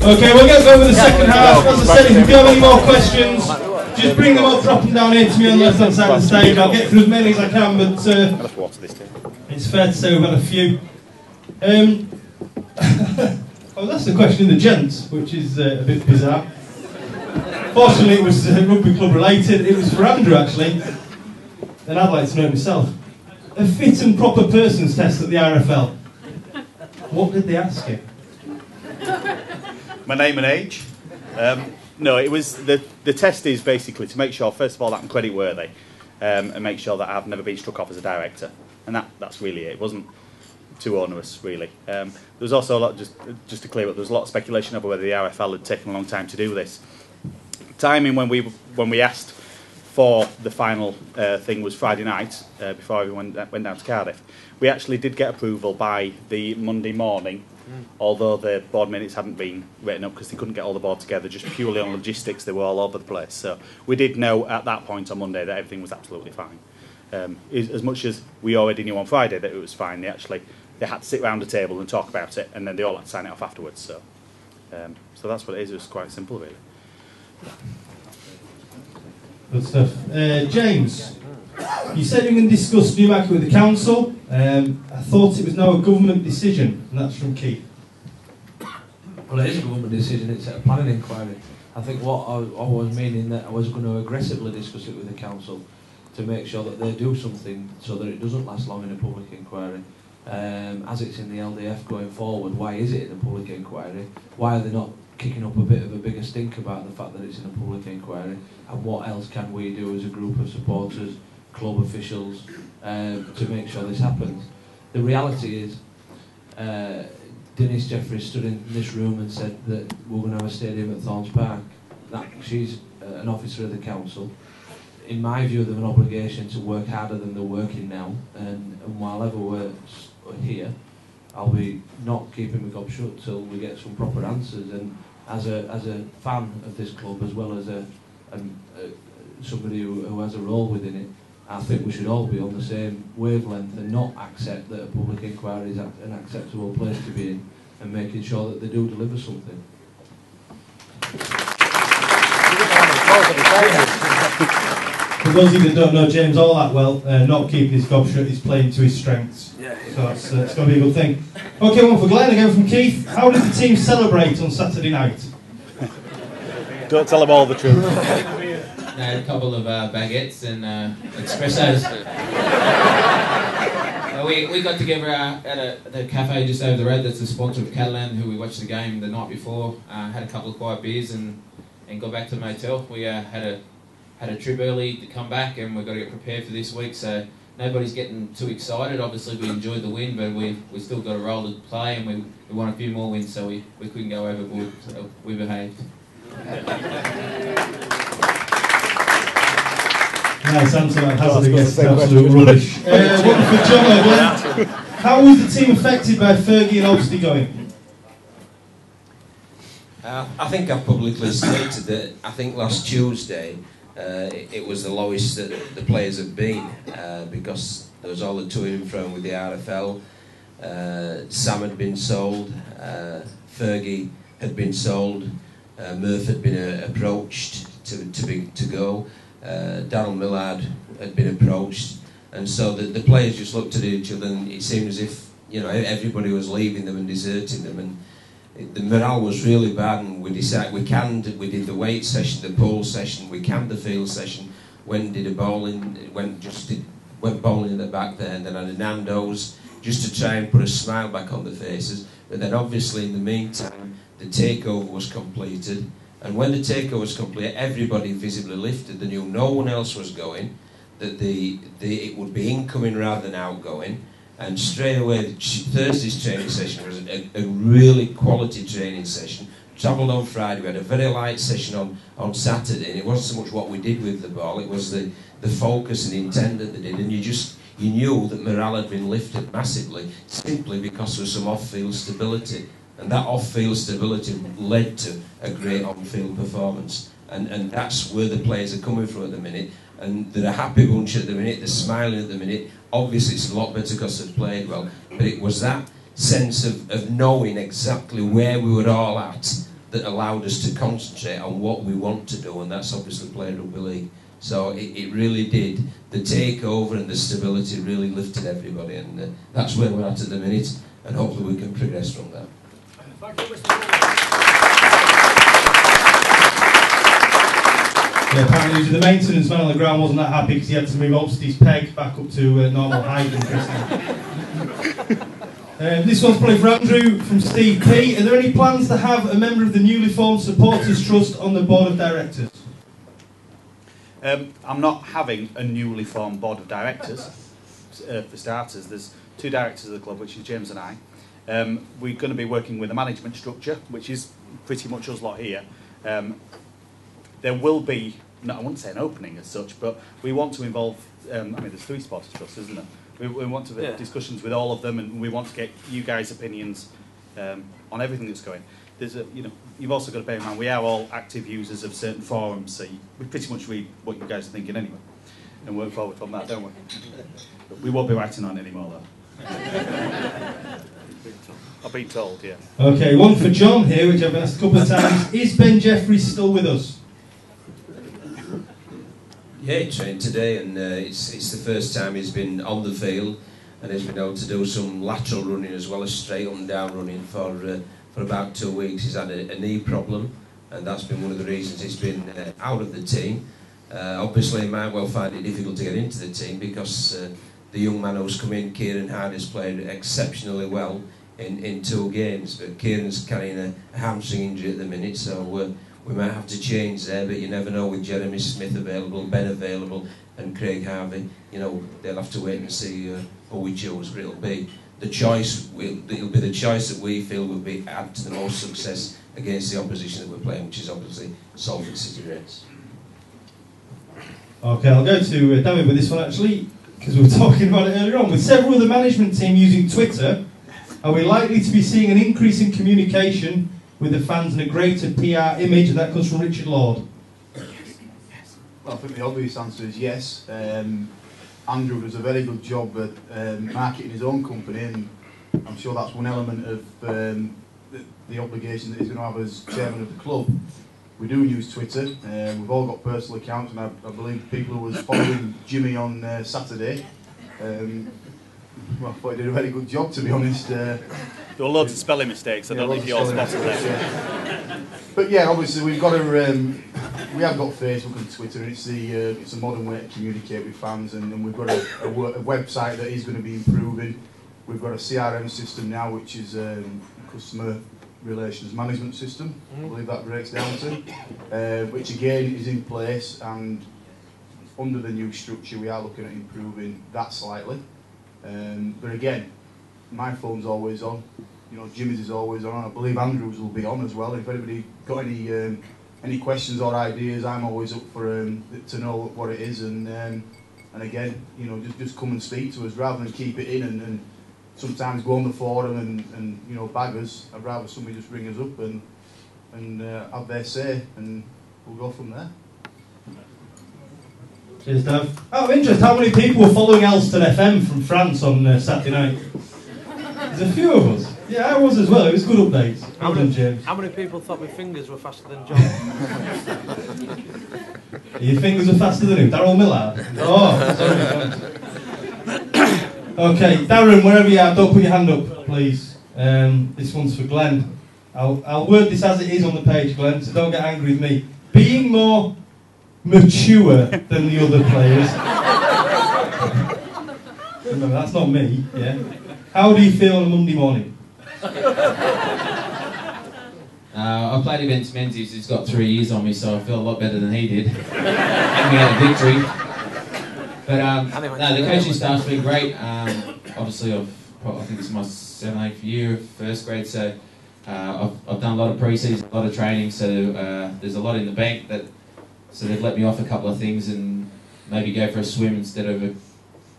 Okay, we'll get over the second half. As I said, if you do have any more questions, just bring them up, drop them down here to me on the left-hand side of the stage. I'll get through as many as I can, but it's fair to say we've had a few. I was asked a question in the gents, which is a bit bizarre. Fortunately, it was rugby club related. It was for Andrew, actually, and I'd like to know myself. A fit and proper persons test at the RFL. What did they ask you? My name and age. No, it was the test is basically to make sure, first of all, that I'm credit worthy, and make sure that I've never been struck off as a director, and that's really it. It wasn't too onerous, really. There was also a lot, just to clear up, there was a lot of speculation over whether the RFL had taken a long time to do this. Timing when we asked for the final thing was Friday night, before everyone went down to Cardiff. We actually did get approval by the Monday morning, although the board minutes hadn't been written up because they couldn't get all the board together, just purely on logistics. They were all over the place. So we did know at that point on Monday that everything was absolutely fine. As much as we already knew on Friday that it was fine, they had to sit around a table and talk about it, and then they all had to sign it off afterwards. So that's what it is. It was quite simple, really. Good stuff. James, you said you were going to discuss Newmarket with the council. I thought it was now a government decision, and that's from Kear. Well, it is a government decision. It's a planning inquiry. I think what I was meaning that I was going to aggressively discuss it with the council to make sure that they do something so that it doesn't last long in a public inquiry. As it's in the LDF going forward, why is it in a public inquiry? Why are they not kicking up a bit of a bigger stink about the fact that it's in a public inquiry, and what else can we do as a group of supporters, club officials, to make sure this happens? The reality is, Denise Jeffries stood in this room and said that we're going to have a stadium at Thorns Park. She's an officer of the council. In my view, they have an obligation to work harder than they're working now, and while ever we're here, I'll be not keeping my gob shut till we get some proper answers. And as a fan of this club, as well as somebody who has a role within it, I think we should all be on the same wavelength and not accept that a public inquiry is an acceptable place to be in, and making sure that they do deliver something. For those of you that don't know James all that well, not keeping his gob shut is playing to his strengths. Yeah. So it's going to be a good thing. Okay, one for Glenn again from Keith. How did the team celebrate on Saturday night? Don't tell them all the truth. I had a couple of baguettes and espressos. We got together at the cafe just over the road. That's the sponsor of Catalan, who we watched the game the night before. Had a couple of quiet beers and got back to the motel. We had a trip early to come back, and we've got to get prepared for this week. So nobody's getting too excited. Obviously, we enjoyed the win, but we still got a role to play, and we want a few more wins, so we couldn't go overboard. So we behaved. Nice answer, that hazard against absolute rubbish. One for John again. How was the team affected by Fergie and Obviously going? I think I've publicly stated that I think last Tuesday it was the lowest that the players have been, because there was all the to and fro with the RFL. Sam had been sold, Fergie had been sold, Murph had been approached to go. Darryl Millard had been approached, and so the players just looked at each other, and it seemed as if everybody was leaving them and deserting them, and the morale was really bad. And we decided we did the weight session, the pool session, we canned the field session, went bowling at the back there, and then had a Nando's just to try and put a smile back on the faces. But then obviously in the meantime the takeover was completed. And when the takeover was complete, everybody visibly lifted. They knew no one else was going, that it would be incoming rather than outgoing. And straight away, Thursday's training session was a really quality training session. Travelled on Friday, we had a very light session on Saturday, and it wasn't so much what we did with the ball, it was the focus and the intent that they did. And you knew that morale had been lifted massively, simply because there was some off-field stability. And that off-field stability led to a great on-field performance. And that's where the players are coming from at the minute. And they're a happy bunch at the minute, they're smiling at the minute. Obviously it's a lot better because they've played well. But it was that sense of knowing exactly where we were all at that allowed us to concentrate on what we want to do, and that's obviously playing rugby league. So it really did. The takeover and the stability really lifted everybody, and that's where we're at the minute, and hopefully we can progress from that. Yeah, apparently the maintenance man on the ground wasn't that happy because he had to move Ulster's peg back up to normal height and this one's probably for Andrew from Steve P. Are there any plans to have a member of the newly formed Supporters Trust on the board of directors? I'm not having a newly formed board of directors. For starters, there's 2 directors of the club, which is James and I. We're going to be working with a management structure, which is pretty much us lot here. There will be, no, I wouldn't say an opening as such, but we want to involve, I mean, there's 3 supporters trusts, isn't there? We want to have discussions with all of them, and we want to get you guys' opinions on everything that's going. There's a, you know, you've also got to bear in mind we are all active users of certain forums, so we pretty much read what you guys are thinking anyway, and work forward from that, don't we? But we won't be writing on it anymore, though. I've been told, yeah. Okay, one for John here, which I've asked a couple of times. Is Ben Jeffries still with us? Yeah, he trained today, and it's the first time he's been on the field, and he's been able to do some lateral running as well as straight up and down running for about 2 weeks. He's had a knee problem, and that's been one of the reasons he's been out of the team. Obviously, he might well find it difficult to get into the team because the young man who's come in, Kear, has played exceptionally well in 2 games, but Kieran's carrying a hamstring injury at the minute, so we might have to change there, but you never know with Jeremy Smith available, Ben available, and Craig Harvey. You know, they'll have to wait and see who we choose, but it'll be the choice. It'll be the choice that we feel will be add to the most success against the opposition that we're playing, which is obviously Salford City Reds. Okay, I'll go to David with this one actually, because we were talking about it earlier on. With several of the management team using Twitter, are we likely to be seeing an increase in communication with the fans and a greater PR image? And that comes from Richard Lord. Well, I think the obvious answer is yes. Andrew does a very good job at marketing his own company, and I'm sure that's one element of the obligation that he's going to have as chairman of the club. We do use Twitter. We've all got personal accounts, and I believe people who was following Jimmy on Saturday, well, I thought he did a very good job, to be honest. There were loads of spelling mistakes. I don't know if you all spotted them. But yeah, obviously we have got Facebook and Twitter. It's a modern way to communicate with fans, and we've got a website that is going to be improving. We've got a CRM system now, which is customer relations management system. I believe that breaks down to, which again is in place, and under the new structure we are looking at improving that slightly. But again, my phone's always on. You know, Jimmy's is always on. I believe Andrew's will be on as well. If anybody got any questions or ideas, I'm always up for to know what it is. And again, you know, just come and speak to us rather than keep it in and sometimes go on the forum and you know, bag us. I'd rather somebody just ring us up and have their say, and we'll go from there. Cheers, Dav. Out of interest, how many people were following Elston FM from France on Saturday night? There's a few of us. Yeah, I was as well. It was good updates. Well done, James. How many people thought my fingers were faster than John? Your fingers were faster than who? Daryl Millard? Oh, sorry. Okay, Darren, wherever you are, don't put your hand up, please. This one's for Glenn. I'll word this as it is on the page, Glenn, so don't get angry with me. Being more mature than the other players. Remember, that's not me, yeah? How do you feel on a Monday morning? I played against Menzies, who's got 3 years on me, so I feel a lot better than he did. And we had a victory. But no, the coaching staff's been great. Obviously, I think this is my 7th, 8th year of first grade, so I've done a lot of pre-season, a lot of training, so there's a lot in the bank that. So they've let me off a couple of things and maybe go for a swim instead of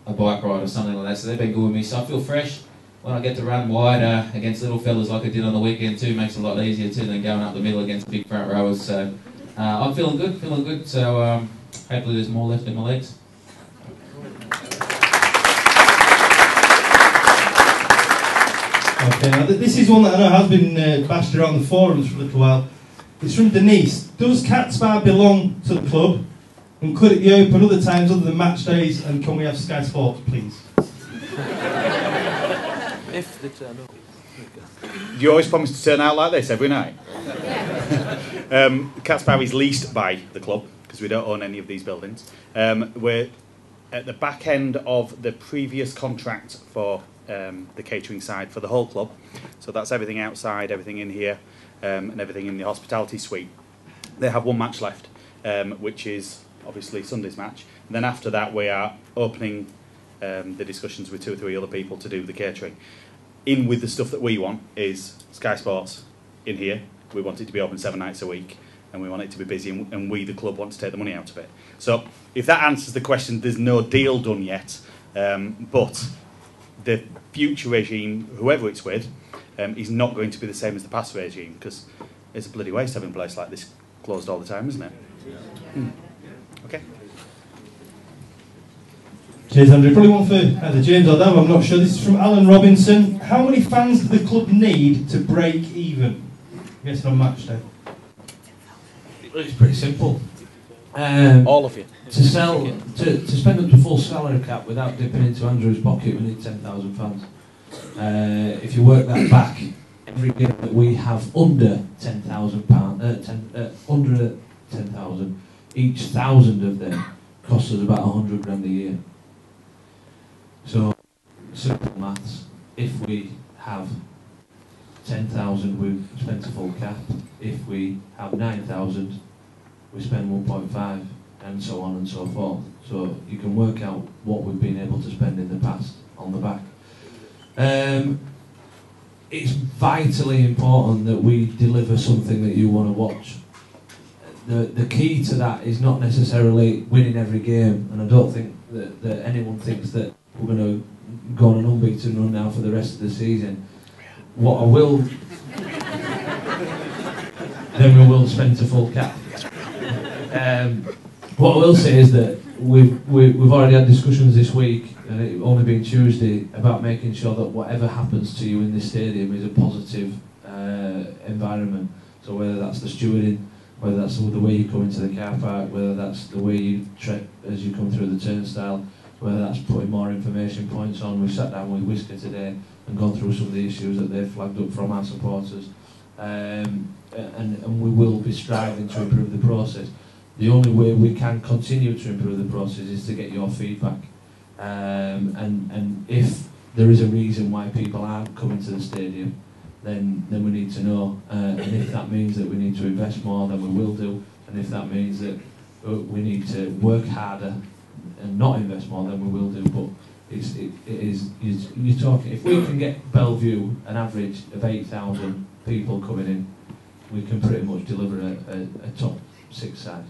a bike ride or something like that. So they've been good with me. So I feel fresh when I get to run wide against little fellas like I did on the weekend too. Makes it a lot easier too than going up the middle against big front rowers. So I'm feeling good. So hopefully there's more left in my legs. Okay, now this is one that I know has been bashed around the forums for a little while. It's from Denise. Does Cat's Bar belong to the club? And could it be open other times other than match days? And can we have Sky Sports, please? If they turn up. You always promise to turn out like this every night. Cat's Bar is leased by the club because we don't own any of these buildings. We're at the back end of the previous contract for the catering side for the whole club. So that's everything outside, everything in here, and everything in the hospitality suite. They have one match left, which is obviously Sunday's match. And then after that, we are opening the discussions with 2 or 3 other people to do the catering. In with the stuff that we want is Sky Sports in here. We want it to be open 7 nights a week, and we want it to be busy, and we, the club, want to take the money out of it. So if that answers the question, there's no deal done yet, but the future regime, whoever it's with, is not going to be the same as the past regime, because it's a bloody waste having a place like this closed all the time, isn't it? Okay. Cheers, Andrew. Probably one for either James or Dav, I'm not sure. This is from Alan Robinson. How many fans does the club need to break even? I guess on match day. It's pretty simple. All of you. To spend up to full salary cap without dipping into Andrew's pocket, we need 10,000 fans. If you work that back, every game that we have under £10,000, under 10,000, each 1,000 of them costs us about 100 grand a year. So, simple maths. If we have 10,000, we've spent a full cap. If we have 9,000, we spend 1.5, and so on and so forth. So you can work out what we've been able to spend in the past on the back. It's vitally important that we deliver something that you want to watch. The key to that is not necessarily winning every game, and I don't think that anyone thinks that we're going to go on an unbeaten run now for the rest of the season. What I will, then we will spend a full cap. What I will say is that we've already had discussions this week, and it only been Tuesday, about making sure that whatever happens to you in this stadium is a positive environment. So whether that's the stewarding, whether that's the way you come into the car park, whether that's the way you trek as you come through the turnstile, whether that's putting more information points on. We sat down with Whisker today and gone through some of the issues that they've flagged up from our supporters, and we will be striving to improve the process. The only way we can continue to improve the process is to get your feedback, and if there is a reason why people aren't coming to the stadium, then we need to know, and if that means that we need to invest more, then we will do, and if that means that we need to work harder and not invest more, then we will do. But you're talking, if we can get Bellevue an average of 8,000 people coming in, we can pretty much deliver a top 6 side.